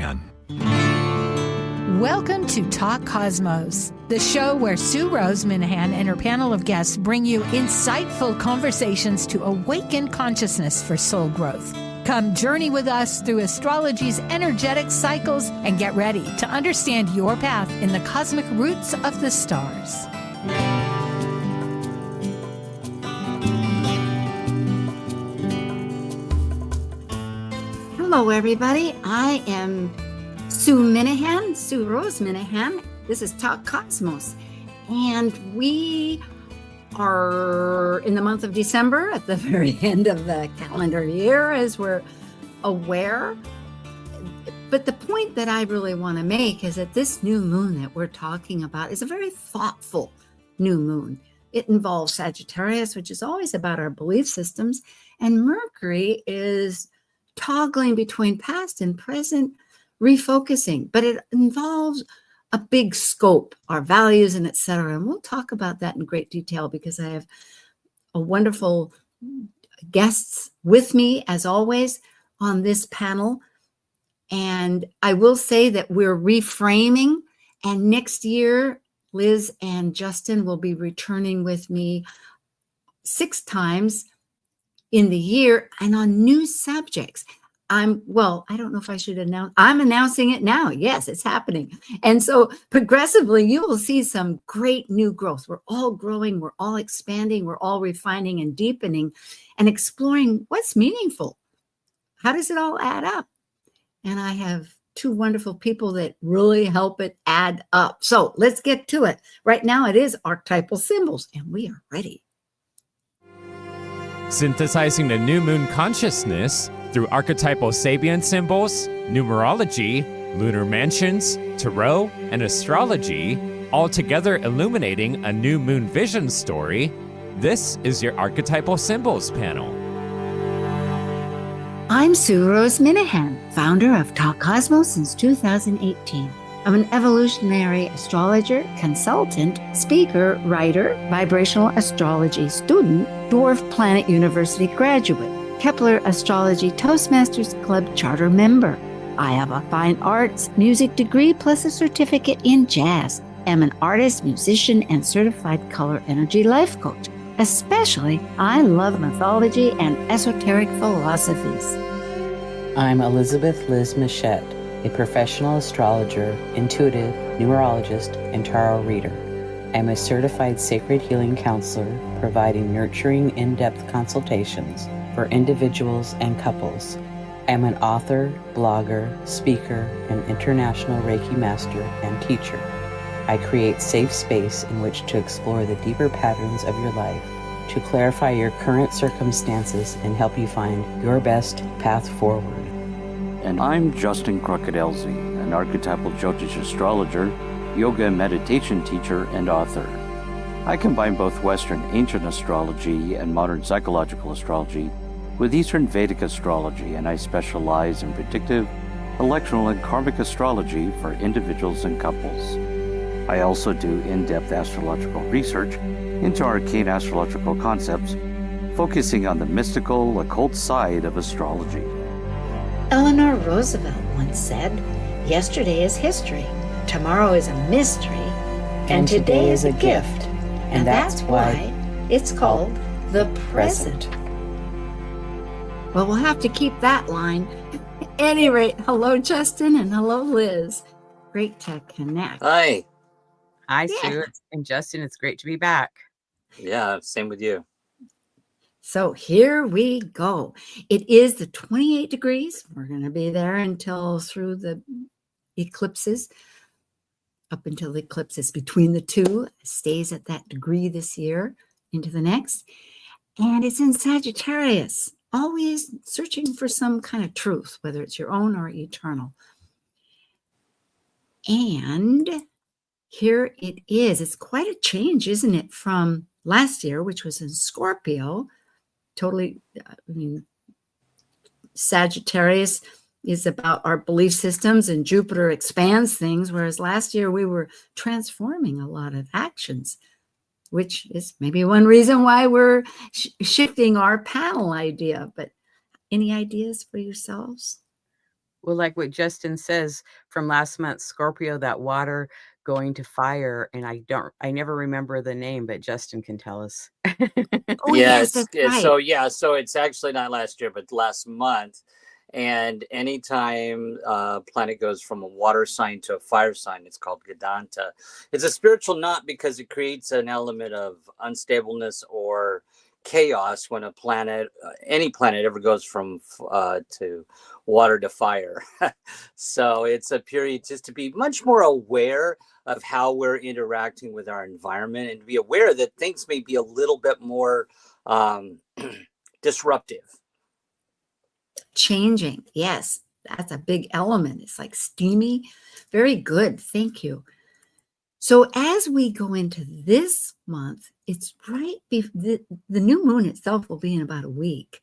Minahan. Welcome to Talk Cosmos, the show where Sue Rose Minahan and her panel of guests bring you insightful conversations to awaken consciousness for soul growth. Come journey with us through astrology's energetic cycles and get ready to understand your path in the cosmic roots of the stars. Hello, everybody. I am Sue Minahan, Sue Rose Minahan. This is Talk Cosmos. And we are in the month of December at the very end of the calendar year, as we're aware. But the point that I really want to make is that this new moon that we're talking about is a very thoughtful new moon. It involves Sagittarius, which is always about our belief systems, and Mercury is toggling between past and present, refocusing, but it involves a big scope, our values and etc. And we'll talk about that in great detail because I have a wonderful guests with me as always on this panel. And I will say that we're reframing, and next year, Liz and Justin will be returning with me 6 times in the year and on new subjects. I don't know if I should announce. I'm announcing it now. Yes, it's happening. And so progressively, you will see some great new growth. We're all growing. We're all expanding. We're all refining and deepening and exploring what's meaningful. How does it all add up? And I have 2 wonderful people that really help it add up. So let's get to it. Right now, it is archetypal symbols, and we are ready. Synthesizing the new moon consciousness through archetypal Sabian symbols, numerology, lunar mansions, tarot, and astrology, all together illuminating a new moon vision story. This is your Archetypal Symbols panel. I'm Sue Rose Minahan, founder of Talk Cosmos since 2018. I'm an evolutionary astrologer, consultant, speaker, writer, vibrational astrology student, Dwarf Planet University graduate, Kepler Astrology Toastmasters Club charter member. I have a fine arts music degree plus a certificate in jazz. I'm an artist, musician, and certified color energy life coach. Especially, I love mythology and esoteric philosophies. I'm Elizabeth Liz Machette, a professional astrologer, intuitive, numerologist, and tarot reader. I'm a certified sacred healing counselor, providing nurturing, in-depth consultations for individuals and couples. I'm an author, blogger, speaker, and international Reiki master and teacher. I create safe space in which to explore the deeper patterns of your life, to clarify your current circumstances and help you find your best path forward. And I'm Justin Crocodelsy, an archetypal Jyotish astrologer, yoga and meditation teacher, and author. I combine both Western ancient astrology and modern psychological astrology with Eastern Vedic astrology, and I specialize in predictive, electional, and karmic astrology for individuals and couples. I also do in-depth astrological research into arcane astrological concepts, focusing on the mystical, occult side of astrology. Eleanor Roosevelt once said, "Yesterday is history, tomorrow is a mystery, and today is a gift." And that's why it's called the present. Well, we'll have to keep that line. At any rate, hello, Justin, and hello, Liz. Great to connect. Hi. Hi, Sue and Justin. It's great to be back. Yeah, same with you. So here we go. It is the 28 degrees. We're going to be there until through the eclipses, up until the eclipses between the 2. It stays at that degree this year into the next. And it's in Sagittarius, always searching for some kind of truth, whether it's your own or eternal. And here it is. It's quite a change, isn't it, from last year, which was in Scorpio. Totally, Sagittarius is about our belief systems and Jupiter expands things, whereas last year we were transforming a lot of actions, which is maybe one reason why we're shifting our panel idea. But any ideas for yourselves? Well, like what Justin says from last month, Scorpio, that water going to fire, and I never remember the name, but Justin can tell us. Oh, Yeah, yes, that's right. so it's actually not last year, but last month. And anytime planet goes from a water sign to a fire sign, it's called Gadanta. It's a spiritual knot because it creates an element of unstableness or chaos when a planet, any planet, ever goes from to water to fire. So it's a period just to be much more aware of how we're interacting with our environment and to be aware that things may be a little bit more disruptive. Changing. Yes, that's a big element. It's like steamy. Very good. Thank you. So as we go into this month, it's right the new moon itself will be in about a week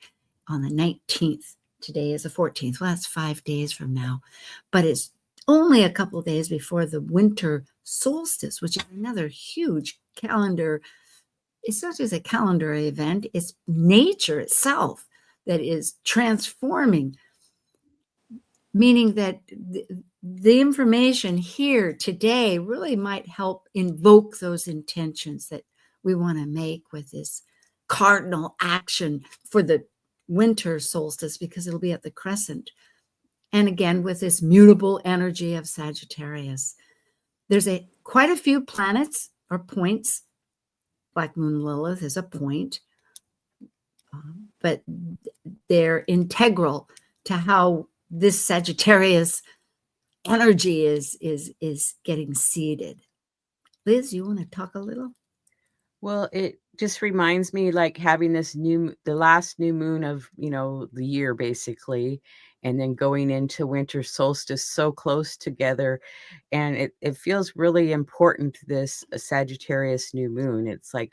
on the 19th. Today is the 14th. Well, that's 5 days from now, but it's only a couple of days before the winter solstice, which is another huge calendar. It's not just a calendar event, it's nature itself that is transforming, meaning that the information here today really might help invoke those intentions that we want to make with this cardinal action for the winter solstice, because it'll be at the crescent. And again, with this mutable energy of Sagittarius, there's quite a few planets or points. Black Moon Lilith is a point, but they're integral to how this Sagittarius energy is getting seeded. Liz, you want to talk a little? Well, it just reminds me like having the last new moon of, the year basically, and then going into winter solstice so close together. And it feels really important, this Sagittarius new moon. It's like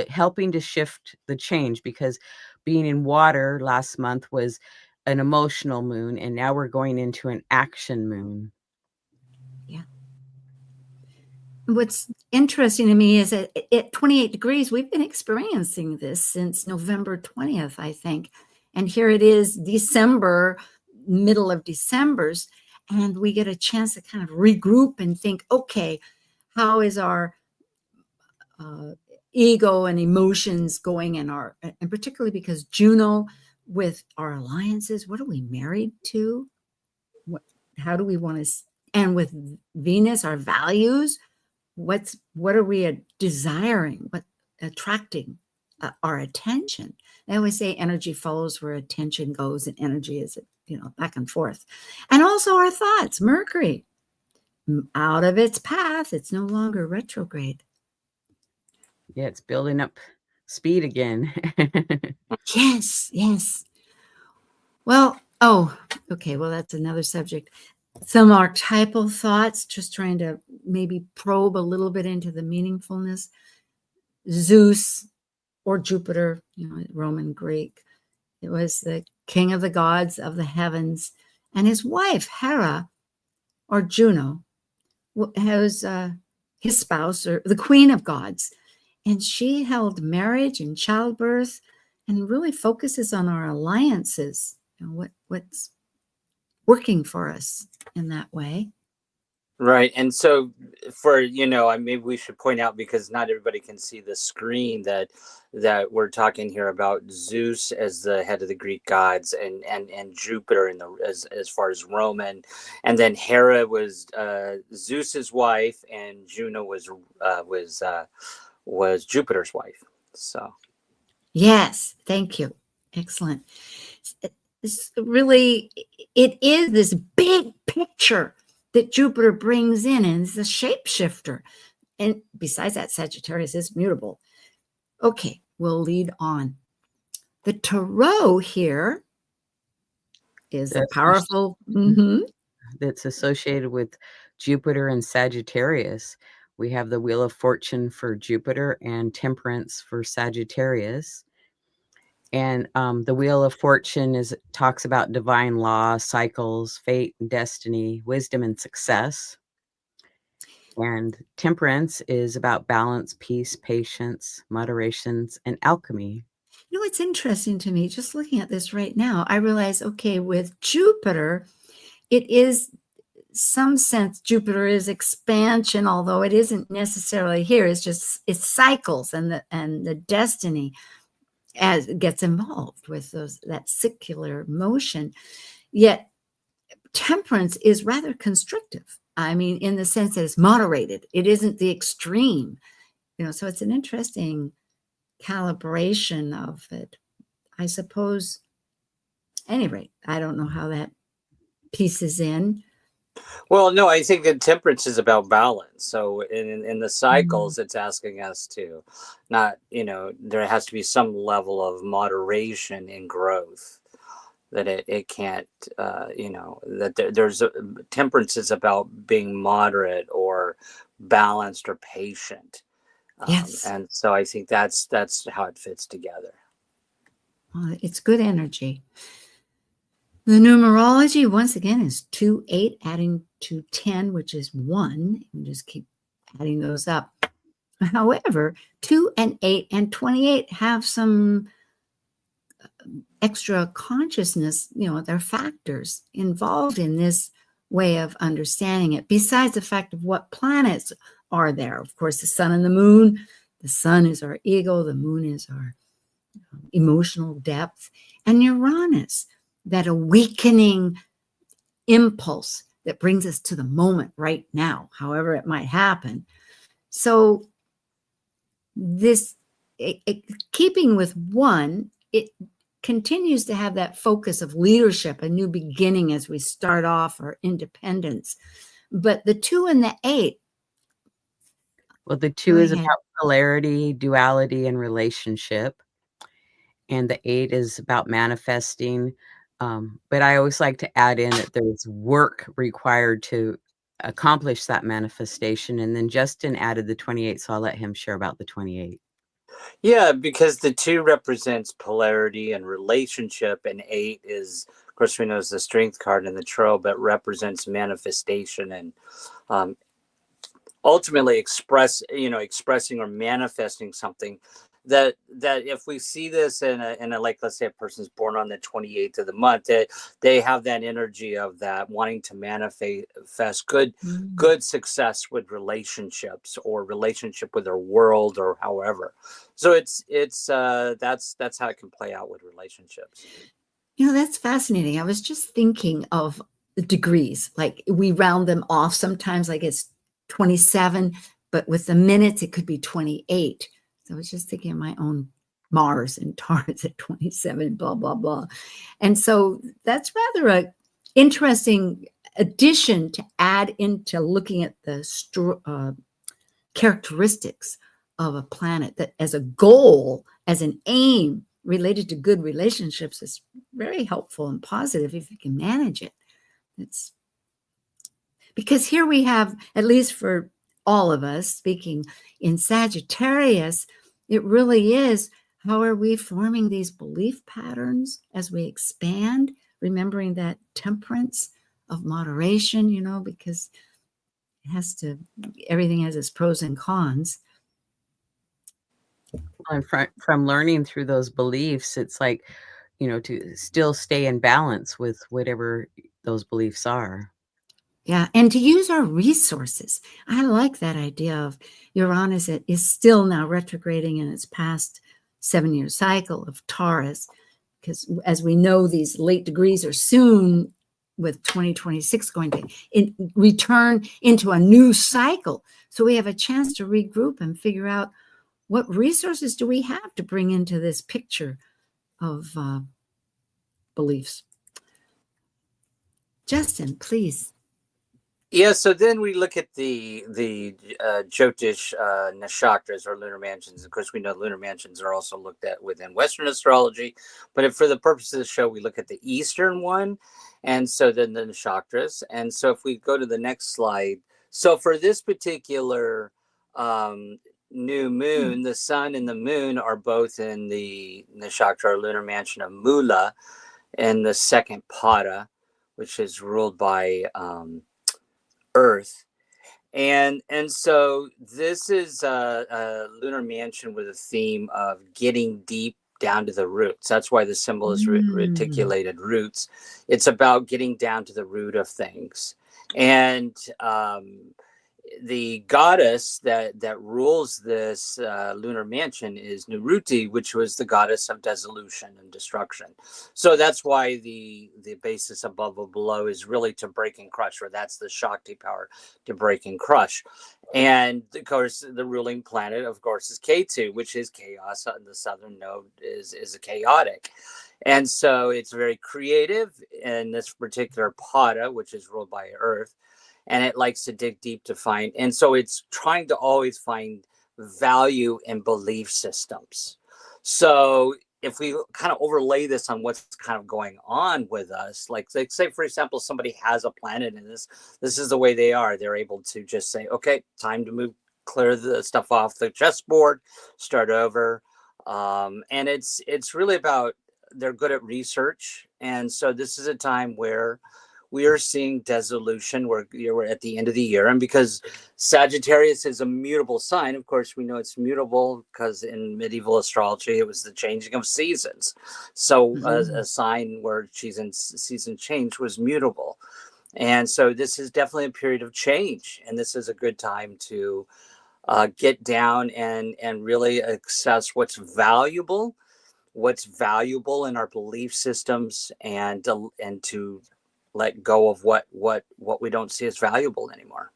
helping to shift the change, because being in water last month was an emotional moon, and now we're going into an action moon. Yeah. What's interesting to me is that at 28 degrees, we've been experiencing this since November 20th, I think. And here it is, December, middle of December's, and we get a chance to kind of regroup and think, okay, how is our ego and emotions going and particularly because Juno with our alliances, what are we married to? How do we want to, and with Venus, our values, what are we desiring, what attracting our attention? I always say energy follows where attention goes, and energy is, back and forth. And also our thoughts, Mercury, out of its path, it's no longer retrograde. Yeah, it's building up speed again. Yes. Well, okay. Well, that's another subject. Some archetypal thoughts, just trying to maybe probe a little bit into the meaningfulness. Zeus or Jupiter, Roman Greek. It was the king of the gods of the heavens. And his wife, Hera, or Juno, was his spouse, or the queen of gods. And she held marriage and childbirth and really focuses on our alliances and what's working for us in that way. Right. And so for, maybe we should point out, because not everybody can see the screen, that we're talking here about Zeus as the head of the Greek gods, and Jupiter as far as Roman. And then Hera was Zeus's wife, and Juno was Jupiter's wife. So yes, thank you. Excellent. It's really, it is this big picture that Jupiter brings in, and it's a shapeshifter. And besides that, Sagittarius is mutable. Okay, we'll lead on. The tarot here is a powerful. That's associated with Jupiter and Sagittarius. We have the Wheel of Fortune for Jupiter and Temperance for Sagittarius. And the Wheel of Fortune talks about divine law, cycles, fate and destiny, wisdom and success. And Temperance is about balance, peace, patience, moderations, and alchemy. It's interesting to me, just looking at this right now, I realize, okay, with Jupiter, it is some sense Jupiter is expansion, although it isn't necessarily here. It's just it cycles, and the destiny as it gets involved with that circular motion. Yet temperance is rather constrictive. I mean, in the sense that it's moderated. It isn't the extreme, so it's an interesting calibration of it, I suppose. At any rate, I don't know how that pieces in. Well, no, I think that temperance is about balance. So in the cycles, it's asking us to not, there has to be some level of moderation in growth, that it can't, that there's temperance is about being moderate or balanced or patient. Yes. And so I think that's how it fits together. Well, it's good energy. The numerology, once again, is 2, 8, adding to 10, which is 1. And just keep adding those up. However, 2 and 8 and 28 have some extra consciousness, they're factors involved in this way of understanding it, besides the fact of what planets are there. Of course, the sun and the moon. The sun is our ego. The moon is our emotional depth. And Uranus, that awakening impulse that brings us to the moment right now, however it might happen. So this, keeping with 1, it continues to have that focus of leadership, a new beginning as we start off, our independence. But the 2 and the 8. Well, the 2 is about polarity, duality, and relationship. And the 8 is about manifesting. But I always like to add in that there's work required to accomplish that manifestation. And then Justin added the 28, so I'll let him share about the 28. Yeah, because the 2 represents polarity and relationship, and 8 is, of course, we know is the strength card in the tarot, but represents manifestation and ultimately expressing or manifesting something. That if we see this in a like, let's say a person's born on the 28th of the month, that they have that energy of that wanting to manifest good success with relationships or relationship with their world or however. So it's that's how it can play out with relationships. That's fascinating. I was just thinking of the degrees, like we round them off sometimes, like it's 27, but with the minutes it could be 28. I was just thinking of my own Mars and Taurus at 27, blah, blah, blah. And so that's rather an interesting addition to add into looking at the characteristics of a planet, that as a goal, as an aim related to good relationships, is very helpful and positive if you can manage it. It's because here we have, at least for all of us, speaking in Sagittarius, it really is, how are we forming these belief patterns as we expand, remembering that temperance of moderation, because everything has its pros and cons. And from learning through those beliefs, it's like, to still stay in balance with whatever those beliefs are. Yeah, and to use our resources. I like that idea of Uranus is still now retrograding in its past 7-year cycle of Taurus, because as we know, these late degrees are soon, with 2026 going to return into a new cycle. So we have a chance to regroup and figure out what resources do we have to bring into this picture of beliefs. Justin, please. Yeah, so then we look at the Jyotish Nakshatras or lunar mansions. Of course, we know lunar mansions are also looked at within Western astrology, but for the purpose of the show, we look at the Eastern one, and so then the Nakshatras. And so if we go to the next slide, so for this particular new moon, the sun and the moon are both in the Nakshatra or lunar mansion of Mula, and the second Pada, which is ruled by Earth. And so this is a lunar mansion with a theme of getting deep down to the roots. That's why the symbol is reticulated roots. It's about getting down to the root of things. And the goddess that rules this lunar mansion is Nuruti, which was the goddess of dissolution and destruction. So that's why the basis above or below is really to break and crush, or that's the Shakti power, to break and crush. And of course, the ruling planet, of course, is Ketu, which is chaos. The southern node is a chaotic. And so it's very creative in this particular Pada, which is ruled by Earth. And it likes to dig deep to find. And so it's trying to always find value in belief systems. So if we kind of overlay this on what's kind of going on with us, like say, for example, somebody has a planet in this is the way they are. They're able to just say, okay, time to move, clear the stuff off the chessboard, start over. And it's really about, they're good at research. And so this is a time where we are seeing dissolution. We're at the end of the year. And because Sagittarius is a mutable sign, of course, we know it's mutable because in medieval astrology, it was the changing of seasons. So a sign where season change was mutable. And so this is definitely a period of change. And this is a good time to get down and really assess what's valuable in our belief systems, and to let go of what we don't see as valuable anymore.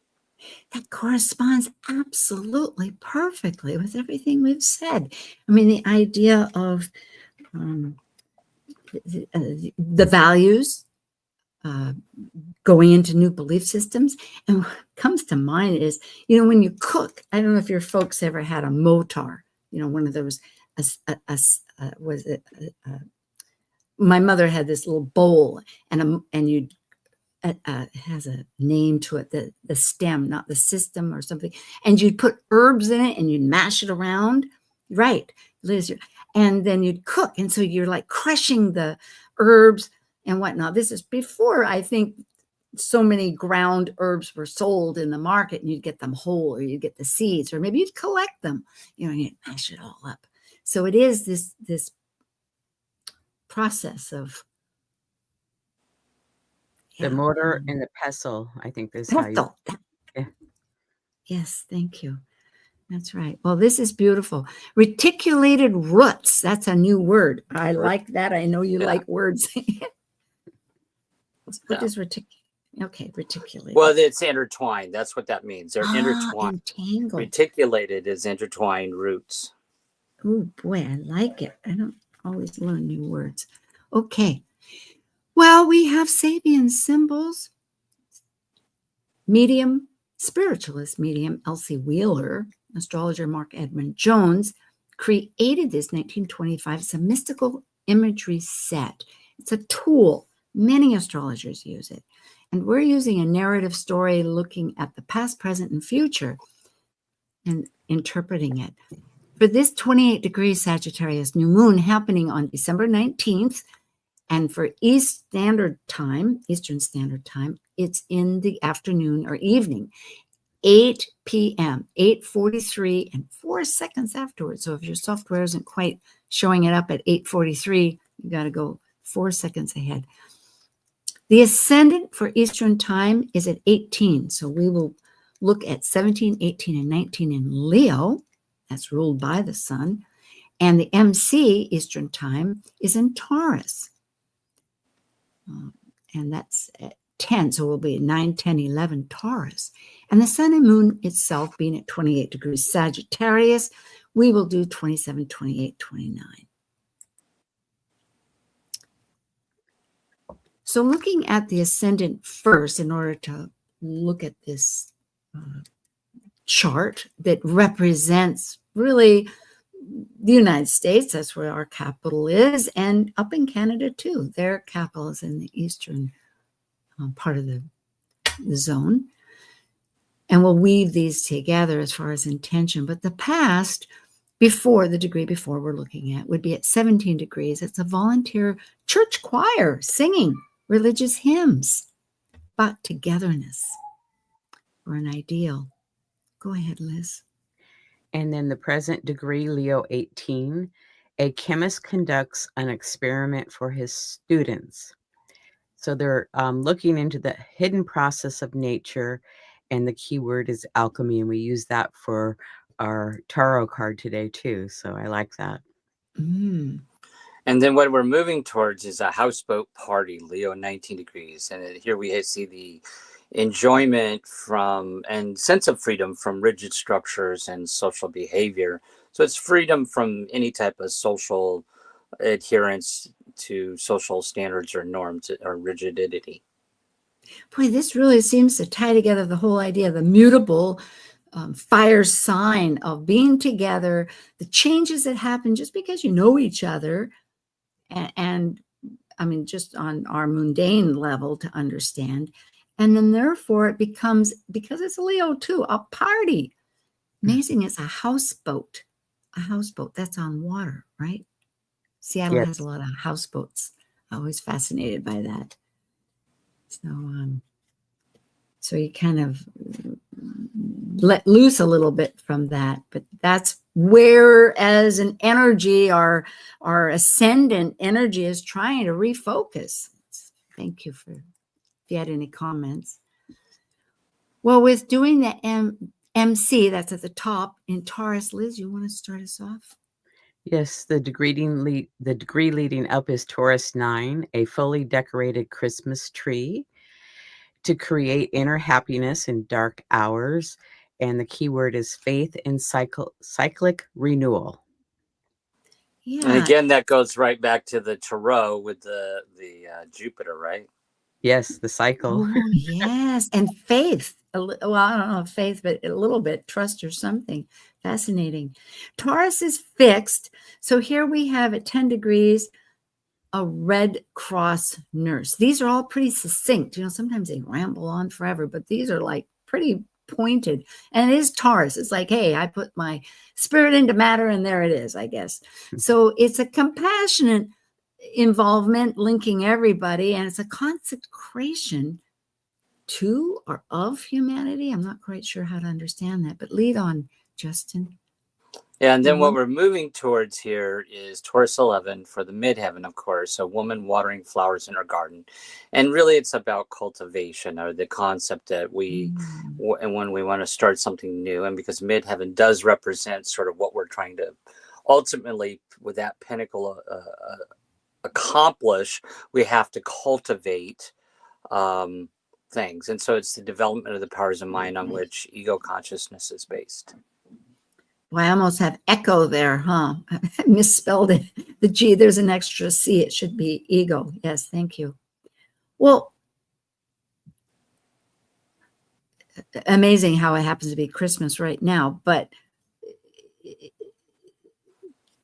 That corresponds absolutely perfectly with everything we've said. I mean, the idea of the values, going into new belief systems. And what comes to mind is, when you cook, I don't know if your folks ever had a motar, one of those, my mother had this little bowl, and you'd, it has a name to it, the stem, not the system or something. And you'd put herbs in it and you'd mash it around. Right, Liz. And then you'd cook. And so you're like crushing the herbs and whatnot. This is before, I think, so many ground herbs were sold in the market, and you'd get them whole, or you'd get the seeds, or maybe you'd collect them, and you'd mash it all up. So it is this process of the mortar and the pestle, I think is how you. Yeah. Yes, thank you. That's right. Well, this is beautiful. Reticulated roots. That's a new word. I like that. I know you like words. What is reticulated? Okay, reticulated. Well, it's intertwined. That's what that means. They're intertwined. Entangled. Reticulated is intertwined roots. Oh boy, I like it. I don't always learn new words. Okay. Well, we have Sabian Symbols. Medium, spiritualist medium Elsie Wheeler, astrologer Mark Edmund Jones, created this 1925. It's a mystical imagery set. It's a tool. Many astrologers use it. And we're using a narrative story looking at the past, present, and future and interpreting it. For this 28-degree Sagittarius New Moon happening on December 19th, and for Eastern Standard Time, it's in the afternoon or evening, 8 p.m., 8:43, and 4 seconds afterwards. So if your software isn't quite showing it up at 8:43, you got to go 4 seconds ahead. The ascendant for Eastern Time is at 18. So we will look at 17, 18, and 19 in Leo. That's ruled by the sun. And the MC, Eastern Time, is in Taurus. And that's at 10. So we'll be at 9, 10, 11 Taurus. And the sun and moon itself being at 28 degrees Sagittarius, we will do 27, 28, 29. So looking at the ascendant first, in order to look at this chart that represents really the United States, that's where our capital is, and up in Canada too. Their capital is in the eastern part of the zone. And we'll weave these together as far as intention. But the past, before the degree before we're looking at, would be at 17 degrees. It's a volunteer church choir singing religious hymns about togetherness or an ideal. Go ahead, Liz. And then the present degree, Leo 18, A chemist conducts an experiment for his students. So they're looking into the hidden process of nature, and the key word is alchemy, and we use that for our tarot card today too. So I like that. Mm. And then what we're moving towards is a houseboat party, Leo 19 degrees. And here we see the enjoyment from and sense of freedom from rigid structures and social behavior. So it's freedom from any type of social adherence to social standards or norms or rigidity. Boy, this really seems to tie together the whole idea of the mutable fire sign of being together, the changes that happen just because you know each other. And I mean, just on our mundane level to understand. And then therefore it becomes, because it's Leo too, a party. Amazing. It's a houseboat. A houseboat that's on water, right? Seattle Yes. has a lot of houseboats. Always fascinated by that. So you kind of let loose a little bit from that, but that's where, as an energy, our ascendant energy is trying to refocus. Thank you for if you had any comments. Well, with doing the MC, that's at the top in Taurus, Liz, you want to start us off? Yes, the degree leading up is Taurus 9, a fully decorated Christmas tree to create inner happiness in dark hours. And the key word is faith and cyclic renewal. Yeah. And again, that goes right back to the Tarot with the Jupiter, right? Yes, the cycle. Oh, yes. And faith. Well, I don't know if faith, but a little bit trust or something. Fascinating. Taurus is fixed. So here we have at 10 degrees, a Red Cross nurse. These are all pretty succinct. You know, sometimes they ramble on forever, but these are like pretty pointed. And it is Taurus. It's like, hey, I put my spirit into matter and there it is, I guess. So it's a compassionate involvement, linking everybody, and it's a consecration to or of humanity. I'm not quite sure how to understand that, but lead on, Justin. Yeah, and then what we're moving towards here is Taurus 11 for the midheaven, of course, a woman watering flowers in her garden. And really it's about cultivation, or the concept that and when we want to start something new, and because midheaven does represent sort of what we're trying to ultimately, with that pinnacle, accomplish, we have to cultivate things. And so it's the development of the powers of mind on which ego consciousness is based. Well, I almost have echo there, huh? I misspelled it. The G, there's an extra C. It should be ego. Yes, thank you. Well, amazing how it happens to be Christmas right now, but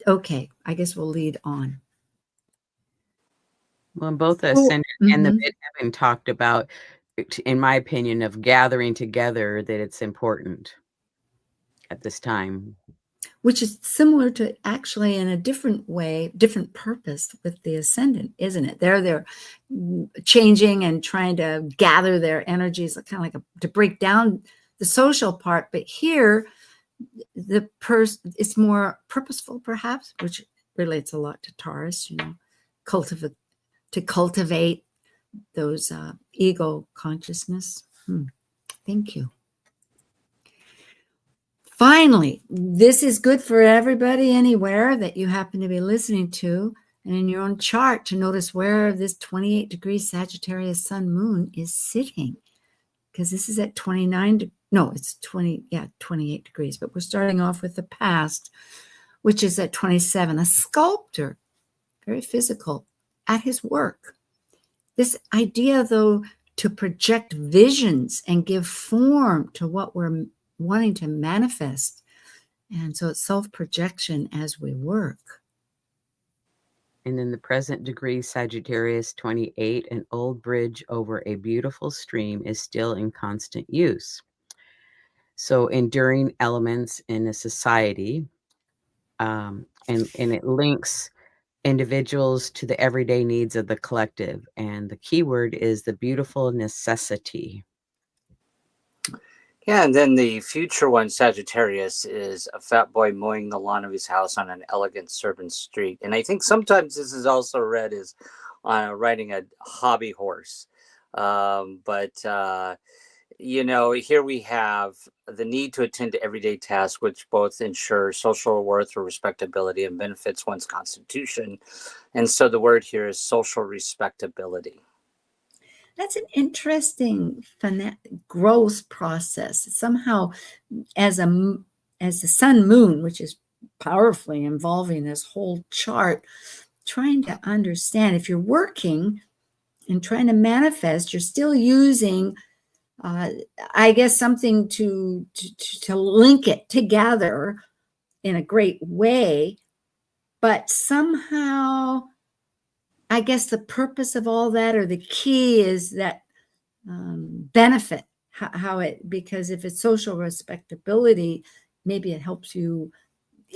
okay, I guess we'll lead on. Well, both the ascendant and the midheaven talked about, in my opinion, of gathering together, that it's important at this time. Which is similar to, actually, in a different way, different purpose with the ascendant, isn't it? They're changing and trying to gather their energies, kind of like to break down the social part. But here, it's more purposeful, perhaps, which relates a lot to Taurus, you know, to cultivate those ego consciousness. Thank you. Finally, this is good for everybody anywhere that you happen to be listening to, and in your own chart to notice where this 28 degrees Sagittarius Sun Moon is sitting, because this is at 28 degrees, but we're starting off with the past, which is at 27. A sculptor, very physical, at his work. This idea, though, to project visions and give form to what we're wanting to manifest. And so it's self-projection as we work. And in the present degree, Sagittarius 28, an old bridge over a beautiful stream is still in constant use. So enduring elements in a society, and it links individuals to the everyday needs of the collective. And the key word is the beautiful necessity. Yeah, and then the future one, Sagittarius, is a fat boy mowing the lawn of his house on an elegant servant street. And I think sometimes this is also read as riding a hobby horse. But here we have the need to attend to everyday tasks, which both ensure social worth or respectability and benefits one's constitution. And so the word here is social respectability. That's an interesting growth process. Somehow, as the sun moon, which is powerfully involving this whole chart, trying to understand if you're working and trying to manifest, you're still using, I guess, something to link it together in a great way, but somehow, I guess the purpose of all that, or the key, is that benefit, because if it's social respectability, maybe it helps you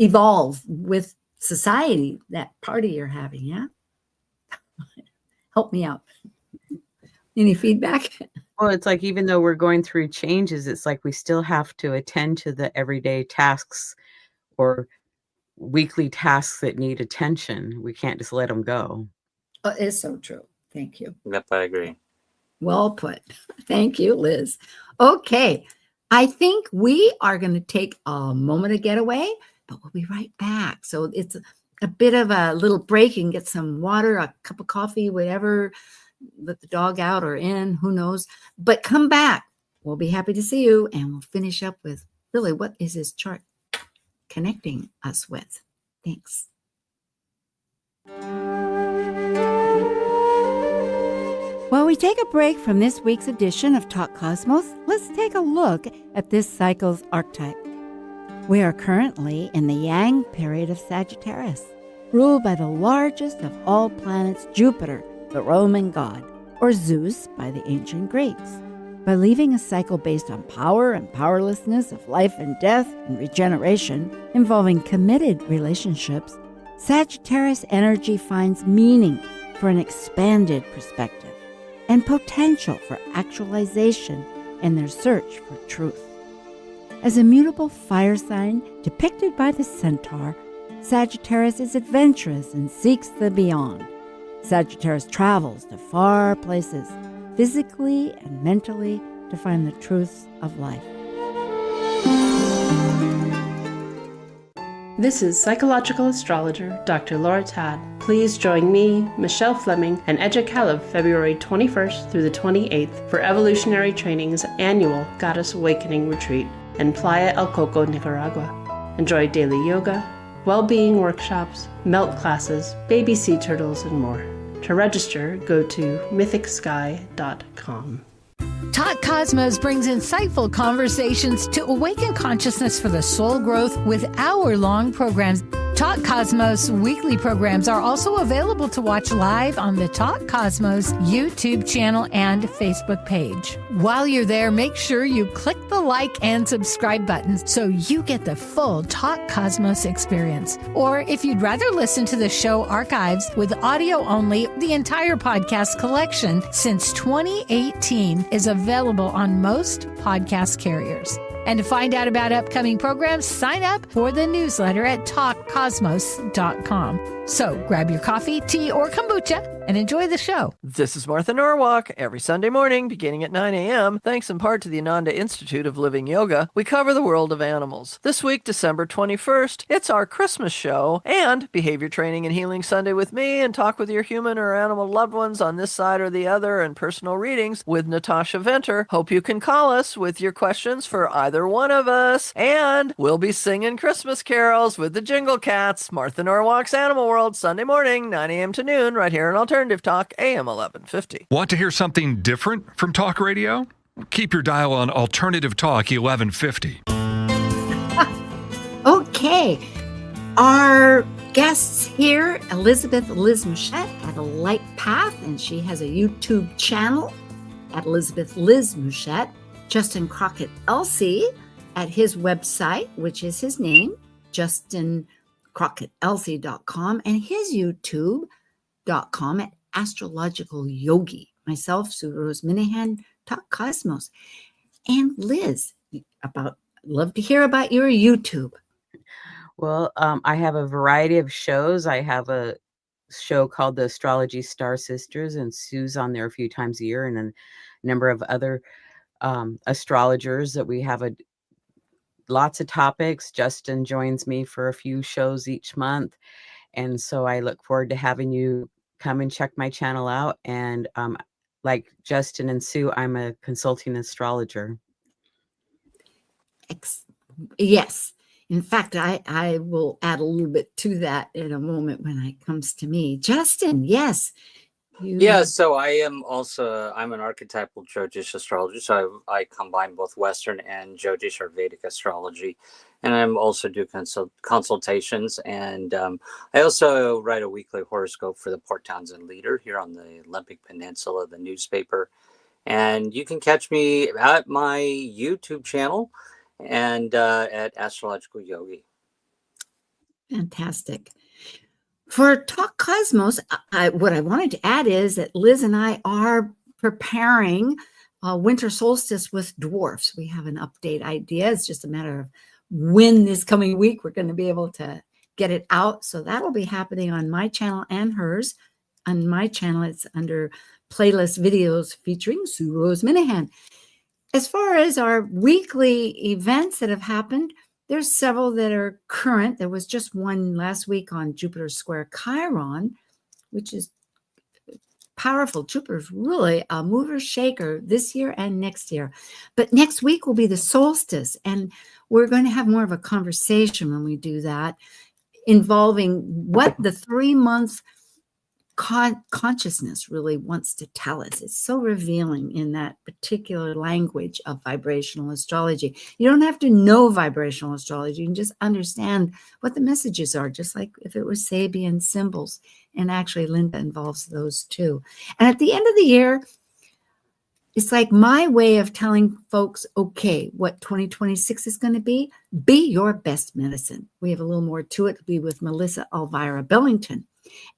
evolve with society, that party you're having. Yeah. Help me out. Any feedback? Well, it's like, even though we're going through changes, it's like we still have to attend to the everyday tasks or weekly tasks that need attention. We can't just let them go. Oh, it's so true. Thank you. Yep, I agree. Well put. Thank you, Liz. Okay. I think we are going to take a moment to get away, but we'll be right back. So it's a bit of a little break. You can get some water, a cup of coffee, whatever, let the dog out or in, who knows. But come back. We'll be happy to see you. And we'll finish up with, really, what is this chart connecting us with? Thanks. While we take a break from this week's edition of Talk Cosmos, let's take a look at this cycle's archetype. We are currently in the Yang period of Sagittarius, ruled by the largest of all planets, Jupiter, the Roman god, or Zeus by the ancient Greeks. By leaving a cycle based on power and powerlessness, of life and death and regeneration, involving committed relationships, Sagittarius energy finds meaning for an expanded perspective and potential for actualization in their search for truth. As a mutable fire sign depicted by the centaur, Sagittarius is adventurous and seeks the beyond. Sagittarius travels to far places, physically and mentally, to find the truths of life. This is psychological astrologer Dr. Laura Todd. Please join me, Michelle Fleming, and Edja Caleb February 21st through the 28th for Evolutionary Training's annual Goddess Awakening Retreat in Playa El Coco, Nicaragua. Enjoy daily yoga, well-being workshops, melt classes, baby sea turtles, and more. To register, go to mythicsky.com. Talk Cosmos brings insightful conversations to awaken consciousness for the soul growth with hour-long programs. Talk Cosmos weekly programs are also available to watch live on the Talk Cosmos YouTube channel and Facebook page. While you're there, make sure you click the like and subscribe buttons so you get the full Talk Cosmos experience. Or if you'd rather listen to the show archives with audio only, the entire podcast collection since 2018 is available on most podcast carriers. And to find out about upcoming programs, sign up for the newsletter at talkcosmos.com. So grab your coffee, tea, or kombucha and enjoy the show. This is Martha Norwalk. Every Sunday morning, beginning at 9 a.m., thanks in part to the Ananda Institute of Living Yoga, we cover the world of animals. This week, December 21st, it's our Christmas show and Behavior Training and Healing Sunday with me, and talk with your human or animal loved ones on this side or the other, and personal readings with Natasha Venter. Hope you can call us with your questions for either one of us. And we'll be singing Christmas carols with the Jingle Cats. Martha Norwalk's Animal World, Sunday morning, 9 a.m. to noon, right here in Alternative Talk, AM 1150. Want to hear something different from talk radio? Keep your dial on Alternative Talk 1150. Okay. Our guests here, Elizabeth Liz Mouchette at A Light Path, and she has a YouTube channel at Elizabeth Liz Mouchette. Justin Crockett Elsie at his website, which is his name, JustinCrockettElsie.com, and his YouTube.com at Astrological Yogi. Myself, Sue Rose Minahan, Talk Cosmos. And Liz, love to hear about your YouTube. Well, I have a variety of shows. I have a show called the Astrology Star Sisters, and Sue's on there a few times a year, and a number of other astrologers that we have lots of topics. Justin joins me for a few shows each month. And so I look forward to having you come and check my channel out. And like Justin and Sue, I'm a consulting astrologer. Yes. In fact, I will add a little bit to that in a moment when it comes to me. Justin, yes. So I'm an archetypal Jyotish astrologer. So I combine both Western and Jyotish or Vedic astrology. And I'm also do consultations. And I also write a weekly horoscope for the Port Townsend Leader here on the Olympic Peninsula, the newspaper. And you can catch me at my YouTube channel and at Astrological Yogi. Fantastic. For Talk Cosmos, what I wanted to add is that Liz and I are preparing winter solstice with dwarfs. We have an update idea. It's just a matter of when this coming week we're going to be able to get it out. So that'll be happening on my channel and hers. On my channel, it's under playlist videos featuring Sue Rose Minahan. As far as our weekly events that have happened, there's several that are current. There was just one last week on Jupiter square Chiron, which is powerful. Jupiter's really a mover shaker this year and next year. But next week will be the solstice, and we're going to have more of a conversation when we do that, involving what the 3-month consciousness really wants to tell us. It's so revealing in that particular language of vibrational astrology. You don't have to know vibrational astrology. You can just understand what the messages are, just like if it was Sabian symbols. And actually, Linda involves those too. And at the end of the year, it's like my way of telling folks, okay, what 2026 is going to be your best medicine. We have a little more to it. It'll be with Melissa Elvira Billington.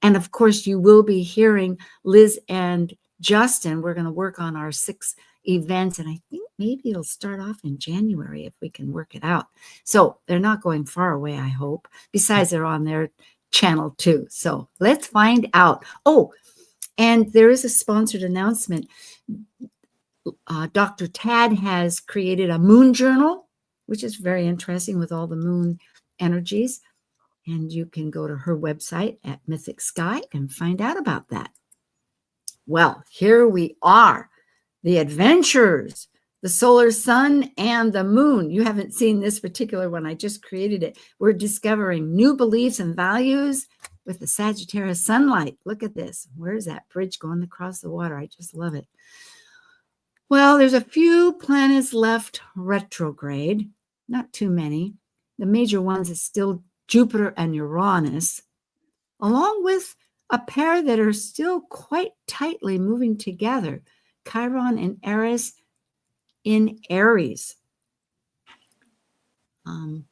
And of course, you will be hearing Liz and Justin. We're going to work on our 6 events. And I think maybe it'll start off in January if we can work it out. So they're not going far away, I hope. Besides, they're on their channel too. So let's find out. Oh, and there is a sponsored announcement. Dr. Tad has created a moon journal, which is very interesting with all the moon energies. And you can go to her website at Mythic Sky and find out about that. Well, here we are. The adventures, the solar sun and the moon. You haven't seen this particular one. I just created it. We're discovering new beliefs and values with the Sagittarius sunlight. Look at this. Where's that bridge going across the water? I just love it. Well, there's a few planets left retrograde. Not too many. The major ones is still Jupiter and Uranus, along with a pair that are still quite tightly moving together, Chiron and Eris in Eris. And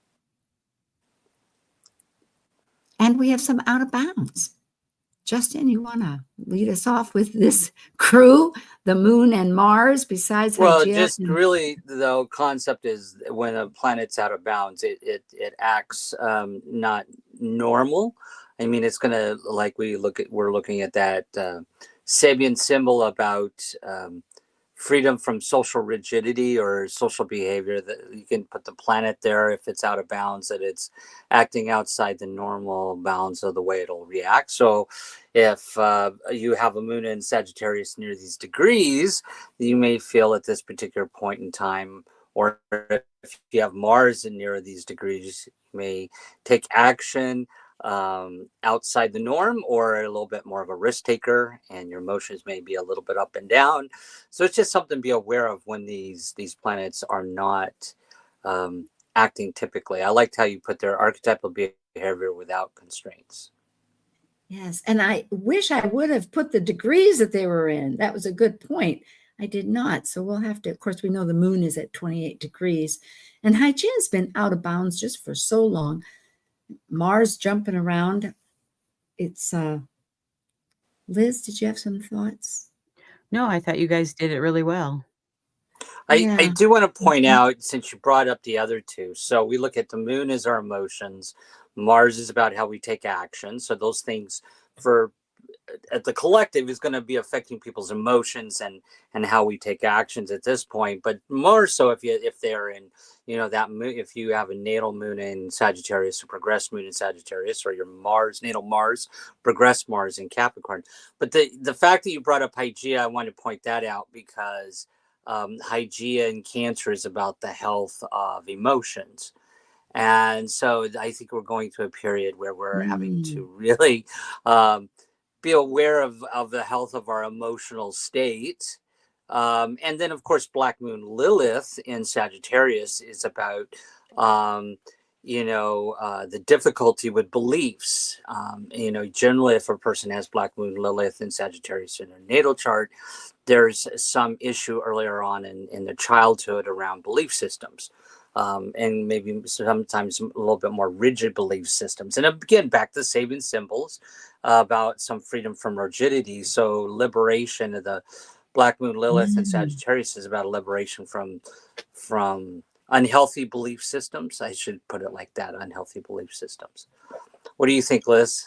we have some out of bounds. Justin, you want to lead us off with this crew, the moon and Mars, besides just really the concept is when a planet's out of bounds, it acts not normal. I mean, it's gonna, like we're looking at that Sabian symbol about freedom from social rigidity or social behavior, that you can put the planet there if it's out of bounds, that it's acting outside the normal bounds of the way it'll react. So if you have a moon in Sagittarius near these degrees, you may feel at this particular point in time, or if you have Mars near these degrees, you may take action outside the norm, or a little bit more of a risk taker, and your emotions may be a little bit up and down. So it's just something to be aware of when these planets are not acting typically. I liked how you put their archetypal behavior without constraints. Yes, and I wish I would have put the degrees that they were in. That was a good point. I did not. So we'll have to, of course, we know the moon is at 28 degrees, and Haijian's been out of bounds just for so long. Mars jumping around. It's Liz, did you have some thoughts? No, I thought you guys did it really well. I Yeah. do want to point out, since you brought up the other two, so we look at the moon as our emotions, Mars is about how we take action. So those things for at the collective is going to be affecting people's emotions and how we take actions at this point, but more so if they're in, you know, that moon, if you have a natal moon in Sagittarius, a progressed moon in Sagittarius, or your natal Mars, progressed Mars in Capricorn. But the fact that you brought up Hygeia, I want to point that out because Hygeia in Cancer is about the health of emotions. And so I think we're going through a period where we're having to really be aware of the health of our emotional state. And then, of course, Black Moon Lilith in Sagittarius is about, the difficulty with beliefs. Generally, if a person has Black Moon Lilith in Sagittarius in their natal chart, there's some issue earlier on in their childhood around belief systems. And maybe sometimes a little bit more rigid belief systems. And again, back to Sabian Symbols about some freedom from rigidity. So liberation of the Black Moon Lilith and Sagittarius is about a liberation from unhealthy belief systems. I should put it like that, unhealthy belief systems. What do you think, Liz?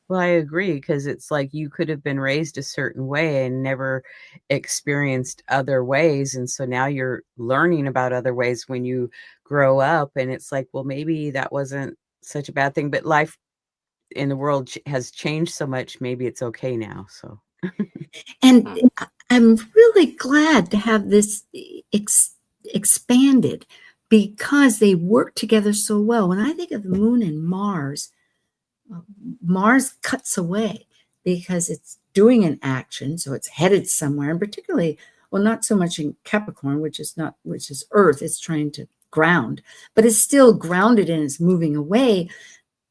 Well, I agree, because it's like you could have been raised a certain way and never experienced other ways. And so now you're learning about other ways when you grow up. And it's like, well, maybe that wasn't such a bad thing, but life in the world has changed so much. Maybe it's okay now. So, And I'm really glad to have this expanded because they work together so well. When I think of the moon and Mars cuts away because it's doing an action, so it's headed somewhere, and particularly, well, not so much in Capricorn, which is Earth. It's trying to ground, but it's still grounded and it's moving away,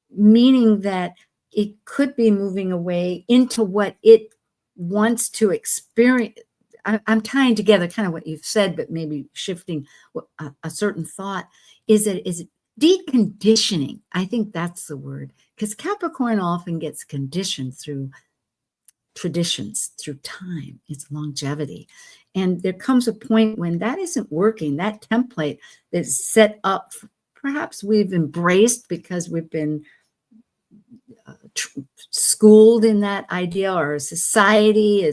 meaning that it could be moving away into what it wants to experience. I'm tying together kind of what you've said, but maybe shifting a certain thought. Is it deconditioning? I think that's the word, because Capricorn often gets conditioned through traditions, through time, its longevity. And there comes a point when that isn't working. That template that's set up, perhaps we've embraced because we've been schooled in that idea, or a society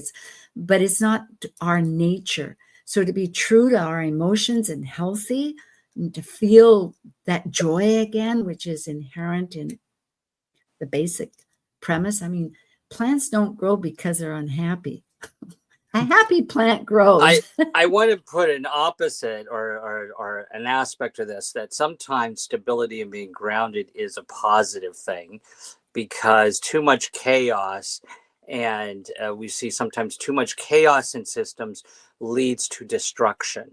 but it's not our nature. So to be true to our emotions and healthy, and to feel that joy again, which is inherent in the basic premise. I mean, plants don't grow because they're unhappy. A happy plant grows. I want to put an opposite or an aspect of this, that sometimes stability and being grounded is a positive thing, because too much chaos, and we see sometimes too much chaos in systems leads to destruction.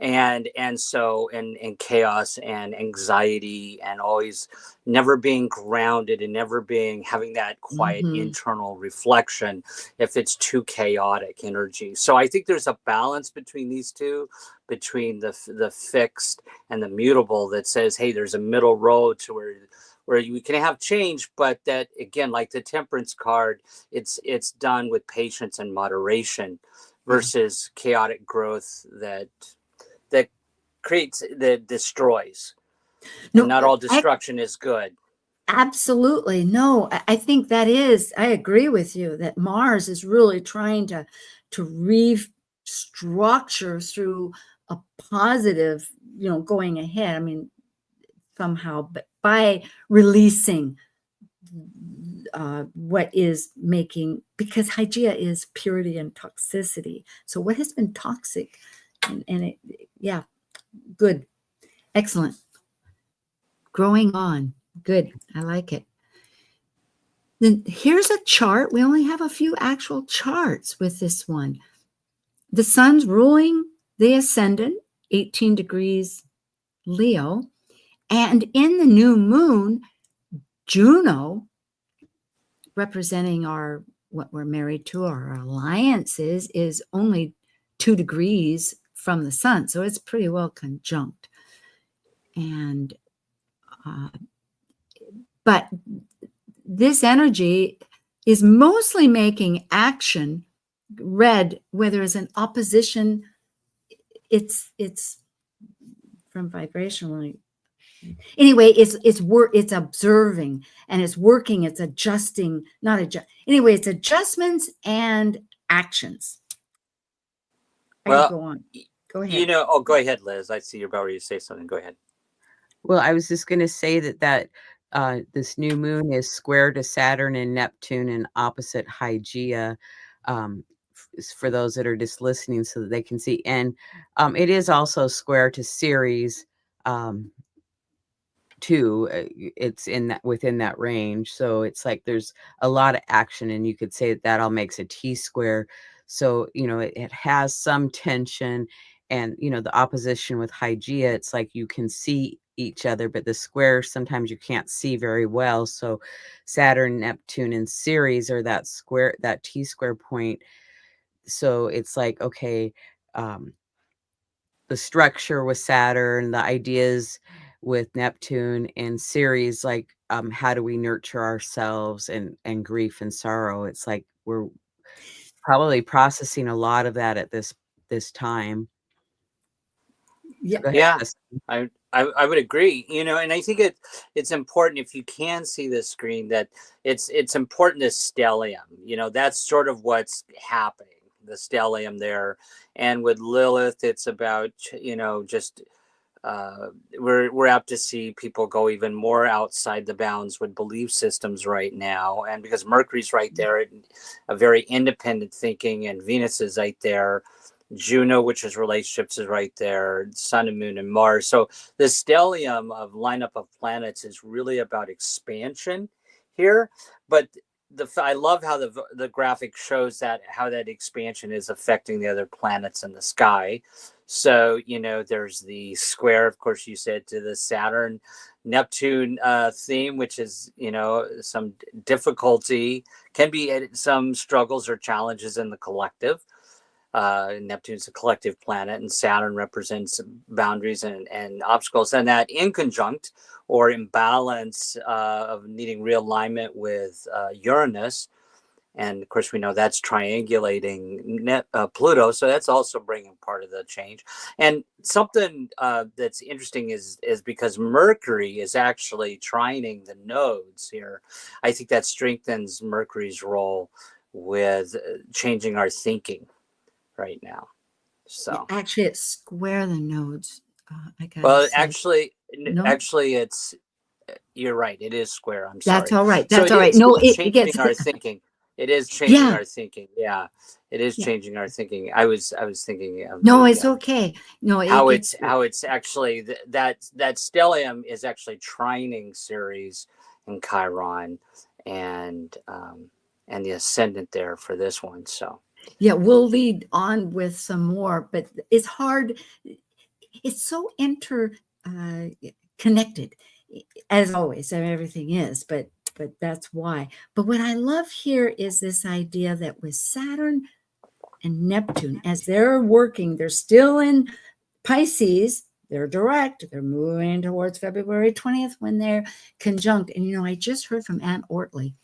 And so chaos and anxiety and always never being grounded and never having that quiet internal reflection if it's too chaotic energy. So I think there's a balance between these two, between the fixed and the mutable, that says, hey, there's a middle road to where you can have change, but that, again, like the Temperance card, it's done with patience and moderation versus chaotic growth that destroys. No, and not all destruction is good. Absolutely. No, I think I agree with you that Mars is really trying to restructure through a positive, going ahead. I mean, somehow, but by releasing what is making, because Hygeia is purity and toxicity. So what has been toxic, and it, yeah, good, excellent, growing on, good. I like it. Then here's a chart. We only have a few actual charts with this one. The sun's ruling the ascendant, 18 degrees Leo. And in the new moon, Juno, representing what we're married to, our alliances, is only 2 degrees from the sun. So it's pretty well conjunct. And, but this energy is mostly making action red, where there is an opposition it's from vibrationally. Anyway, it's observing, and it's working, it's adjusting, not adjust. Anyway, it's adjustments and actions. I Well, could go on. Go ahead. You know, oh, go ahead, Liz. I see you're about ready to say something. Go ahead. Well, I was just going to say that this new moon is square to Saturn and Neptune and opposite Hygeia, for those that are just listening so that they can see. And it is also square to Ceres, too. It's within that range. So it's like there's a lot of action, and you could say that all makes a T square. So, it has some tension, and, the opposition with Hygeia, it's like you can see each other, but the square sometimes you can't see very well. So Saturn, Neptune, and Ceres are that T square point. So it's like, okay, the structure with Saturn, the ideas with Neptune, and Ceres, like, how do we nurture ourselves and grief and sorrow? It's like we're probably processing a lot of that at this time. Yeah. Go ahead, Yeah, Justin. I would agree. And I think it's important, if you can see the screen, that it's important to stellium. That's sort of what's happening, the stellium there. And with Lilith, it's about just we're apt to see people go even more outside the bounds with belief systems right now. And because Mercury's right there, a very independent thinking, and Venus is right there. Juno, which is relationships, is right there. Sun and Moon and Mars. So the stellium of lineup of planets is really about expansion here. But I love how the graphic shows how that expansion is affecting the other planets in the sky. So, there's the square, of course, you said, to the Saturn Neptune theme, which is, some difficulty, can be some struggles or challenges in the collective. Neptune's a collective planet, and Saturn represents boundaries and obstacles, and that in conjunct or imbalance of needing realignment with Uranus. And of course, we know that's triangulating Pluto, so that's also bringing part of the change. And something that's interesting is because Mercury is actually trining the nodes here. I think that strengthens Mercury's role with changing our thinking right now. So actually, it's square the nodes. Actually, it's, you're right. It is square. I'm sorry. That's all right. That's all right. No, it gets our thinking. It is changing our thinking. Yeah, it is changing our thinking. I was thinking of it's okay. No, how it's actually that stellium is actually trining Ceres and Chiron, and the ascendant there for this one. So yeah, we'll lead on with some more, but it's hard. It's so connected, as always. Everything is, but that's why. But what I love here is this idea that with Saturn and Neptune, as they're working, they're still in Pisces. They're direct. They're moving towards February 20th when they're conjunct. And I just heard from Aunt Ortley,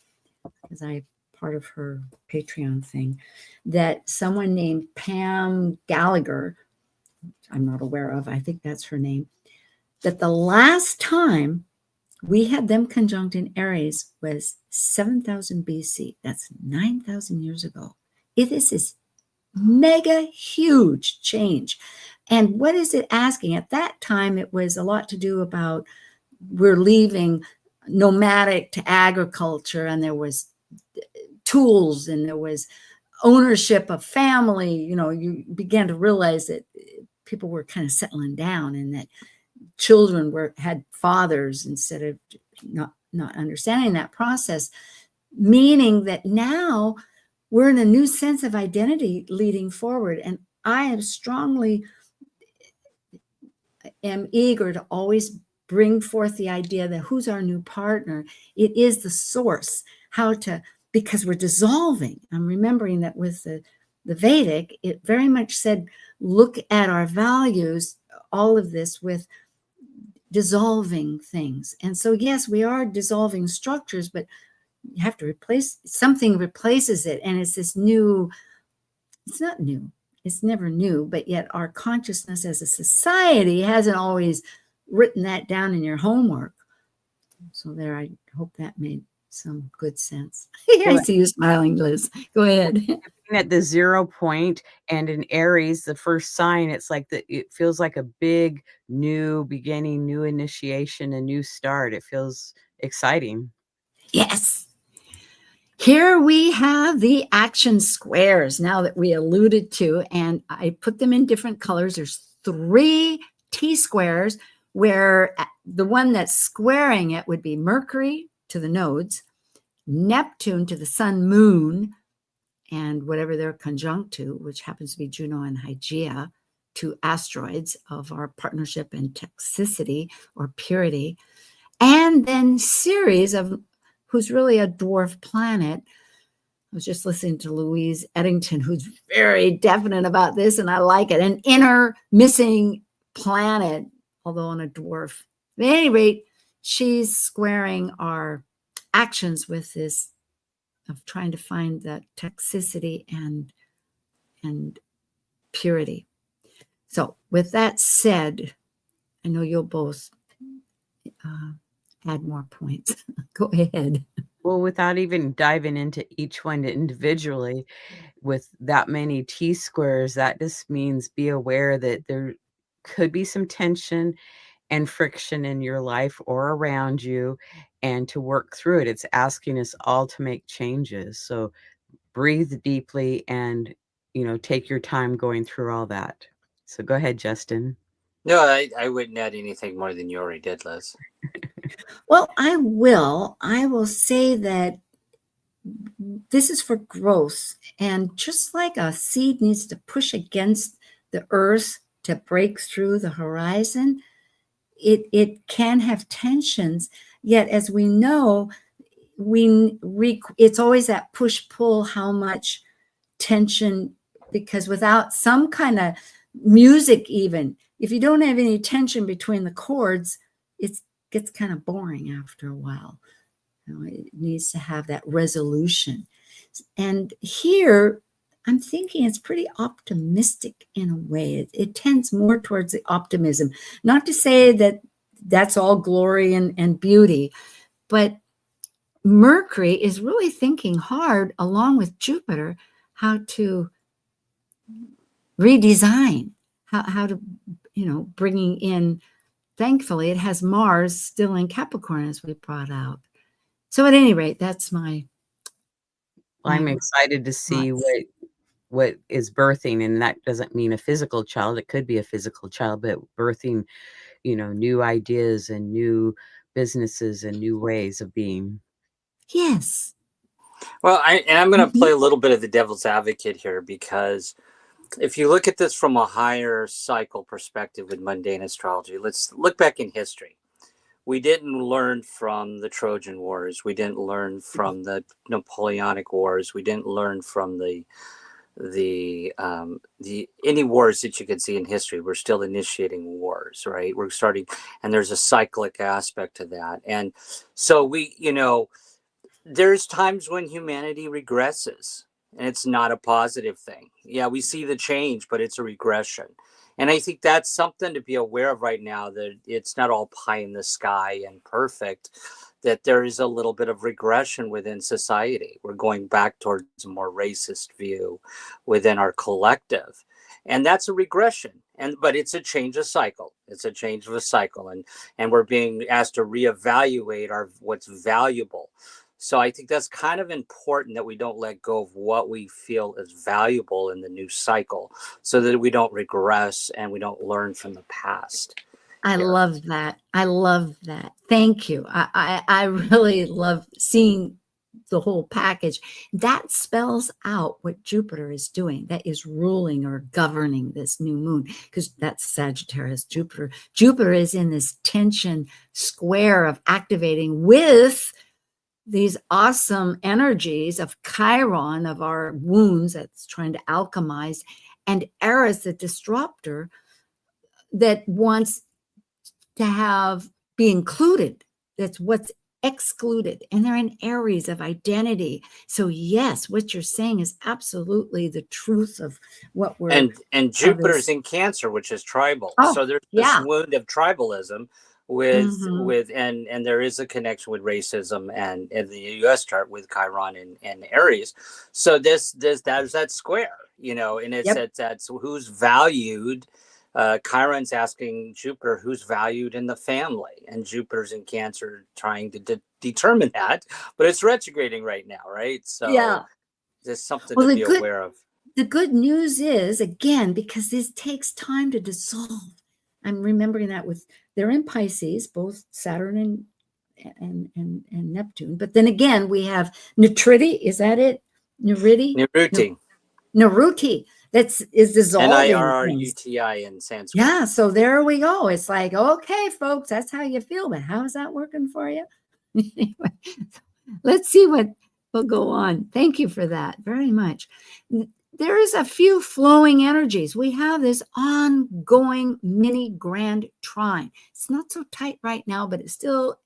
because I part of her Patreon thing, that someone named Pam Gallagher, I'm not aware of, I think that's her name, that the last time we had them conjunct in Eris was 7,000 BC. That's 9,000 years ago. This is mega huge change. And what is it asking? At that time, it was a lot to do about we're leaving nomadic to agriculture, and there was tools, and there was ownership of family. You began to realize that people were kind of settling down, and that children had fathers instead of not understanding that process, meaning that now we're in a new sense of identity leading forward. And I am eager to always bring forth the idea that who's our new partner? It is the source, because we're dissolving. I'm remembering that with the Vedic, it very much said, look at our values, all of this with dissolving things. And so, yes, we are dissolving structures, but you have to something replaces it. And it's this new, it's not new. it's never new, but yet our consciousness as a society hasn't always written that down in your homework. So there, I hope that made some good sense. I see you smiling, Liz. Go ahead. At the 0 point, and in Aries, the first sign, it's like it feels like a big new beginning, new initiation, a new start. It feels exciting. Yes. Here we have the action squares now that we alluded to, and I put them in different colors. There's 3 T-squares where the one that's squaring it would be Mercury to the nodes, Neptune to the sun, moon, and whatever they're conjunct to, which happens to be Juno and Hygeia, 2 asteroids of our partnership and toxicity or purity. And then Ceres, who's really a dwarf planet. I was just listening to Louise Eddington, who's very definite about this, and I like it. An inner missing planet, although on a dwarf. At any rate, she's squaring our actions with this of trying to find that toxicity and purity. So with that said, I know you'll both add more points. Go ahead. Well, without even diving into each one individually, with that many T-squares, that just means be aware that there could be some tension and friction in your life or around you, and to work through it. It's asking us all to make changes. So breathe deeply and, take your time going through all that. So go ahead, Justin. No, I wouldn't add anything more than you already did, Liz. Well, I will say that this is for growth. And just like a seed needs to push against the earth to break through the horizon, it can have tensions. Yet, as we know, it's always that push-pull, how much tension, because without some kind of music, even if you don't have any tension between the chords, it gets kind of boring after a while. It needs to have that resolution. And here, I'm thinking it's pretty optimistic in a way. It tends more towards the optimism. Not to say that that's all glory and beauty, but Mercury is really thinking hard, along with Jupiter, how to redesign, how to, bringing in, thankfully, it has Mars still in Capricorn, as we brought out. So at any rate, that's my I'm excited to see what is birthing, and that doesn't mean a physical child. It could be a physical child, but birthing, new ideas and new businesses and new ways of being. Yes. Well, I'm going to play a little bit of the devil's advocate here, because if you look at this from a higher cycle perspective with mundane astrology, let's look back in history. We didn't learn from the Trojan Wars. We didn't learn from the Napoleonic Wars. We didn't learn from the any wars that you could see in history. We're still initiating wars, right? We're starting, and there's a cyclic aspect to that. And so there's times when humanity regresses, and it's not a positive thing. Yeah, we see the change, but it's a regression. And I think that's something to be aware of right now, that it's not all pie in the sky and perfect, that there is a little bit of regression within society. We're going back towards a more racist view within our collective. And that's a regression. But it's a change of cycle. It's a change of a cycle. And we're being asked to reevaluate what's valuable. So I think that's kind of important, that we don't let go of what we feel is valuable in the new cycle, so that we don't regress and we don't learn from the past. I love that. I love that. Thank you. I really love seeing the whole package. That spells out what Jupiter is doing. That is ruling or governing this new moon, because that's Sagittarius Jupiter. Jupiter is in this tension square of activating with these awesome energies of Chiron, of our wounds, that's trying to alchemize, and Eris, the disruptor, that wants to be included. That's what's excluded, and they're in Aries of identity. So yes, what you're saying is absolutely the truth of what we're and Jupiter's in Cancer, which is tribal. Oh, So there's this yeah. wound of tribalism with Mhm. and there is a connection with racism and in the US chart with Chiron and Aries. So there's that square, and Yep. that's who's valued. Chiron's asking Jupiter who's valued in the family, and Jupiter's in Cancer trying to determine that, but it's retrograding right now, right? So Yeah. there's something Well, to be aware of. the good news is, again, because this takes time to dissolve. I'm remembering that they're in Pisces, both Saturn and Neptune. But then again, we have Nitriti. Is that it? Niriti? Niruti. Niruti. Is dissolving things. Nirruti in Sanskrit. Yeah, so there we go. It's like, okay, folks, that's how you feel, but how is that working for you? Anyway, let's see what will go on. Thank you for that very much. There is a few flowing energies. We have this ongoing mini grand trine. It's not so tight right now, but it's still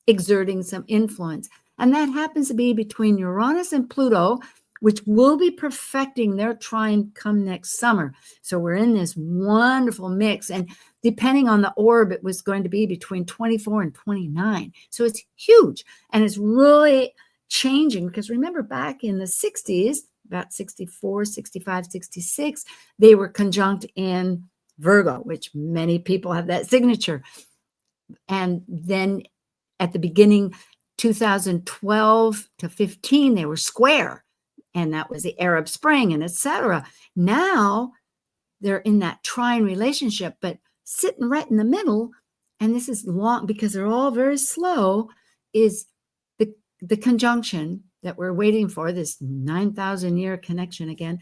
exerting some influence. And that happens to be between Uranus and Pluto, which will be perfecting their trine come next summer. So we're in this wonderful mix. And depending on the orb, it was going to be between 24 and 29. So it's huge. And it's really changing because remember back in the 60s, about 64, 65, 66, they were conjunct in Virgo, which many people have that signature. And then at the beginning, 2012 to 15, they were square. And that was the Arab Spring and etc. Now they're in that trine relationship, but sitting right in the middle, and this is long because they're all very slow, is the conjunction that we're waiting for, this 9,000 year connection again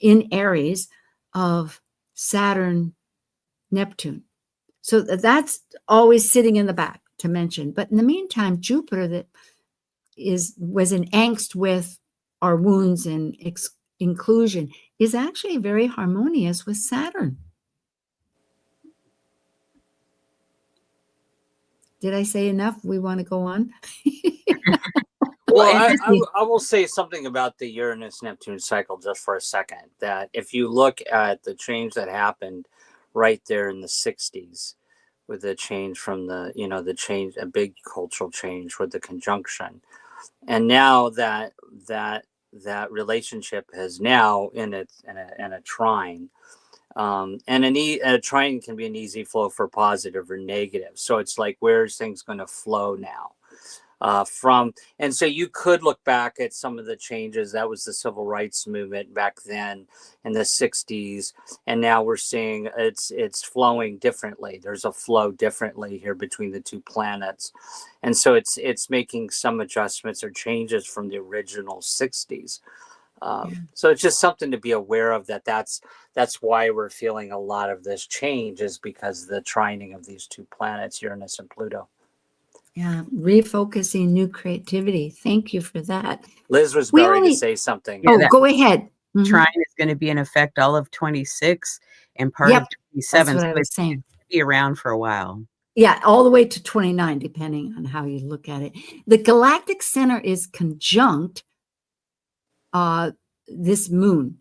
in Aries of Saturn, Neptune. So that's always sitting in the back to mention. But in the meantime, Jupiter that was in angst with our wounds and inclusion is actually very harmonious with Saturn. Did I say enough? We want to go on? Well, I will say something about the Uranus-Neptune cycle just for a second, that if you look at the change that happened right there in the 60s with the change from a big cultural change with the conjunction. And now that relationship is now in a trine. And a trine can be an easy flow for positive or negative. So it's like, where's things going to flow now? And so you could look back at some of the changes. That was the civil rights movement back then in the 60s. And now we're seeing it's flowing differently. There's a flow differently here between the two planets. And so it's making some adjustments or changes from the original 60s. So it's just something to be aware of, that's why we're feeling a lot of this change, is because of the trining of these two planets, Uranus and Pluto. Yeah, refocusing new creativity. Thank you for that. Liz was going to say something. Oh, go ahead. Trine is going to be in effect all of 26 and part of 27. That's what I was saying. Be around for a while. Yeah, all the way to 29, depending on how you look at it. The galactic center is conjunct this moon.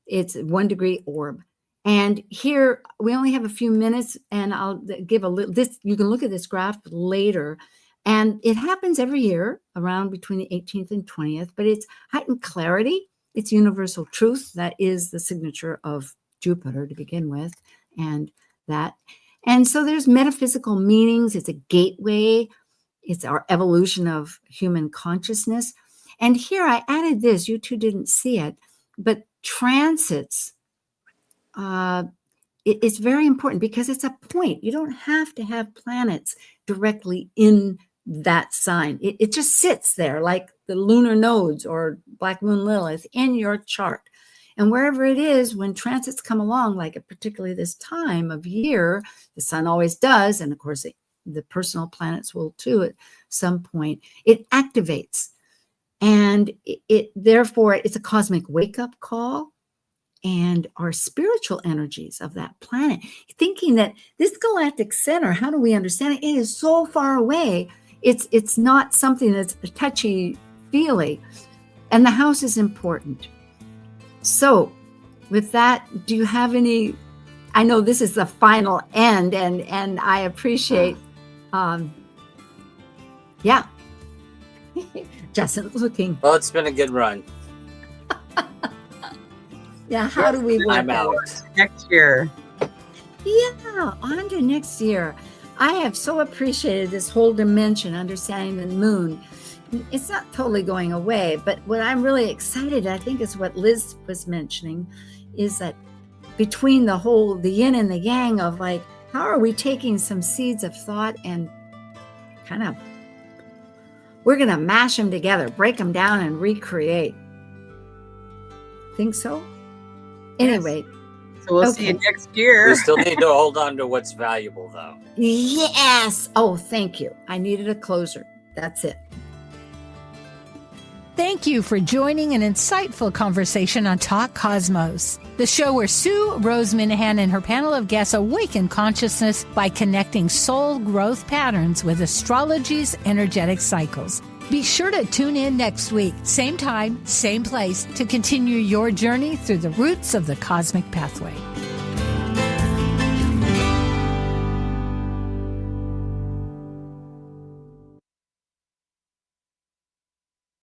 It's 1 degree orb. And here we only have a few minutes, and I'll give a little, you can look at this graph later. And it happens every year around between the 18th and 20th, but it's heightened clarity. It's universal truth. That is the signature of Jupiter to begin with. And so there's metaphysical meanings. It's a gateway. It's our evolution of human consciousness. And here I added this, you two didn't see it, but transits, it's very important because it's a point. You don't have to have planets directly in that sign. It just sits there like the lunar nodes or Black Moon Lilith in your chart. And wherever it is, when transits come along, like particularly this time of year, the sun always does, and of course the personal planets will too at some point, it activates. And therefore, it's a cosmic wake-up call. And our spiritual energies of that planet, thinking that this galactic center, how do we understand it? It is so far away. It's not something that's touchy-feely. And the house is important. So with that, do you have any, I know this is the final end, and I appreciate, yeah. Justin's looking. Well, it's been a good run. Yeah, how do we work I'm out. Next year. Yeah, on to next year. I have so appreciated this whole dimension, understanding the moon. It's not totally going away, but what I'm really excited, I think, is what Liz was mentioning, is that between the yin and the yang of like, how are we taking some seeds of thought and kind of, we're going to mash them together, break them down and recreate. Think so? Anyway. So we'll see you next year. We still need to hold on to what's valuable, though. Yes. Oh, thank you. I needed a closer. That's it. Thank you for joining an insightful conversation on Talk Cosmos, the show where Sue Rose Minahan and her panel of guests awaken consciousness by connecting soul growth patterns with astrology's energetic cycles. Be sure to tune in next week, same time, same place, to continue your journey through the roots of the cosmic pathway.